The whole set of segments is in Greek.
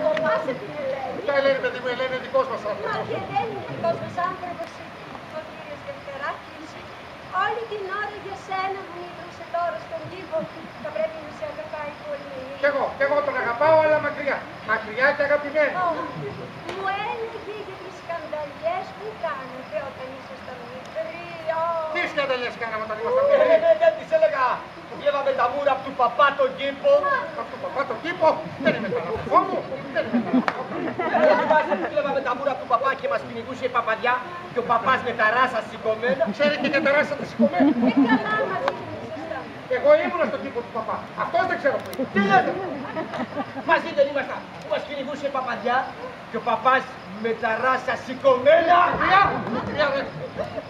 Φοβάσαι την Ελένη. Ποια Ελένη, παιδί μου, Ελένη είναι δικός μας άνθρωπος. Μα η Ελένη είναι δικός μας άνθρωπος, ο κύριος Δευτεράκης. Όλη την ώρα για σένα μου μιλούσε τώρα στον κήπο. Θα πρέπει να σε αγαπάει πολύ. Κι εγώ τον αγαπάω, αλλά μακριά. Μακριά και αγαπημένη. Μου έλεγε για τις σκανδαλιές που κάνετε όταν ήσασταν μικροί. Τι σκανδαλιές κάναμε όταν ήμασταν μικροί? Δεν της έλεγα που βλέπαμε τα μούρα από του παπά τον κήπο. Από του παπά τον κήπο? Δεν είναι μεταναστικό μου. Δεν είναι μεταναστικό μου. Θυμάσαι που βλέπαμε τα μούρα από του παπά και μας κυνηγούσε η παπαδιά και ο παπάς με τα ράσα σηκωμένα. Ξέρει και για τα ράσα τα σηκωμένα. Καλά μαζί μου ήσασταν. Εγώ ήμουνα στον κήπο του παπά. Αυτός δεν ξέρω που είναι. Τι λέτε! Μαζί δεν ήμασταν που μας κυνηγούσε η παπαδιά και ο παπάς με τα ράσα σηκωμένα. Μακριά, ρε.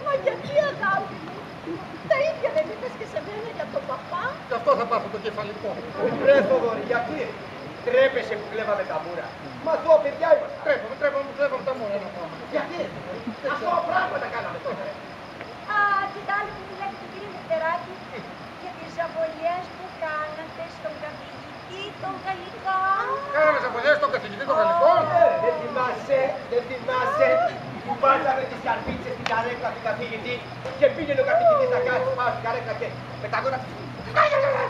Μα γιατί αγάπη μου, τα ίδια δεν είπες και σε μένα για τον παπά. Γι' αυτό θα πάθω το κεφαλικό. Ρε Θοδωρή, γιατί τρέπεσαι που κλέβαμε τα μούρα. Μα εδώ παιδιά ήμασταν. Τρέπομαι τα μόνα να πάμε. Γιατί αυτό πράγματα κάναμε τότε. Α, και τα άλλη που μου λέγεται του κύριου Δευτεράκη για τις απολιές που κάνατε στον καθηγητή των γαλλικών. Κάναμε απολιές στον καθηγητή των γαλλικών. Δεν θυμάσαι που βάζαμε τις καρπίτσες στην καρέκλα του καθηγητή και πήγαινε ο καθηγητής να κάτσει πάνω στην καρέκλα και με τα γόνα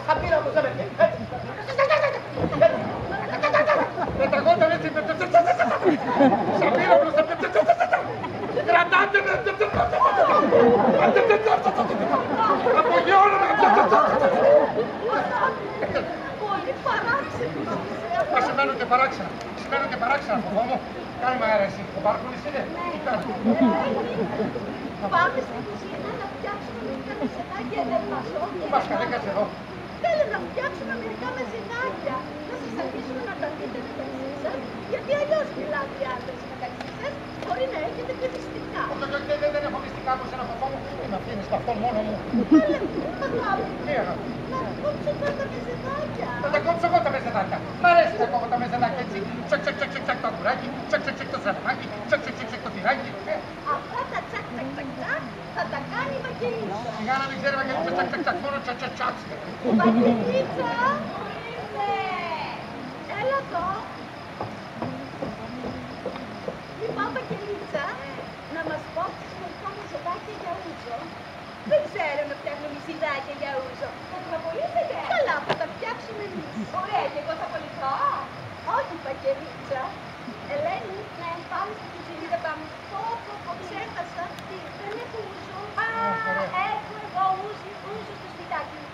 θα πήρα μου ζάμε έτσι. Πεταγόταν έτσι με σαπίροπλος, κρατάτε με απογειώνομαι. Πολύ παράξενο. Μα σημαίνουν και παράξενα, φοβόμαι. Κάνει μ' αρέσει. Ο Μπάρκουλης είναι. Πάμε στην κουζίνα να φτιάξουμε μερικά μεζεδάκια ελευμασόκια. Μας καλέ, κάτσε εδώ. Θέλω να φτιάξουμε μερικά μεζεδάκια. Να σας αφήσουμε να τα δείτε μεταξύ σας, γιατί αλλιώς μιλάτε οι άντρες μεταξύ σας, μπορεί να έχετε και μυστικά. Δεν έχω μυστικά μου, σε ένα φοβό μου. Τι με αφήνεις με αυτόν μόνο μου. Αλλά αγάπη μου, Τι αγάπη. να κόψω τώρα τα μεζεδάκια. Θα τα κόψω εγώ τα μεζεδάκια. Μ' αρέσει να κόβω τα μεζεδάκια έτσι. Τσακ, τσακ, τσακ, τσακ, το αγουράκι. Τσακ, τσακ, τσακ, το στρατημάκι. Τσακ, τσακ, τσακ, το τυράκι. Αυτά τα τσακ τσακ τσακ τσακ θα τα κάνει η Βαγγελίτσα. Σιγά να μην ξέρει Βαγγελίτσα, τσακ, τσακ, τσακ, μόνο τσακ, τσακ, τσακ. Βαγγελίτσα, έλα εδώ. Λοιπόν, Βαγγελίτσα, να μας κόψεις μερικά μεζεδάκια για ούζο. Δεν ξέρω να φτιάχνω μυζιδάκια για ούζο. Θα τα απολύσετε? Καλά, θα τα φτιάξουμε εμείς. Ωραία, και εγώ θα απολυθώ. Όχι, Βαγγελίτσα. Ελένη, να πάμε στην κουζινίδα πάμε. Πω, ξέχασα. Τι, δεν έχω ούζο. Α, έχω εγώ ούζο στο σπιτάκι μου.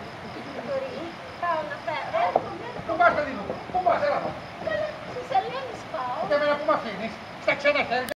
Μπορεί, πάω να φέρω. Πού πας, παιδί μου, πού πας, έλα εδώ. Καλά, στις Ελένης πάω. Και εμένα που μ' αφήνεις, στα ξένα χέρια.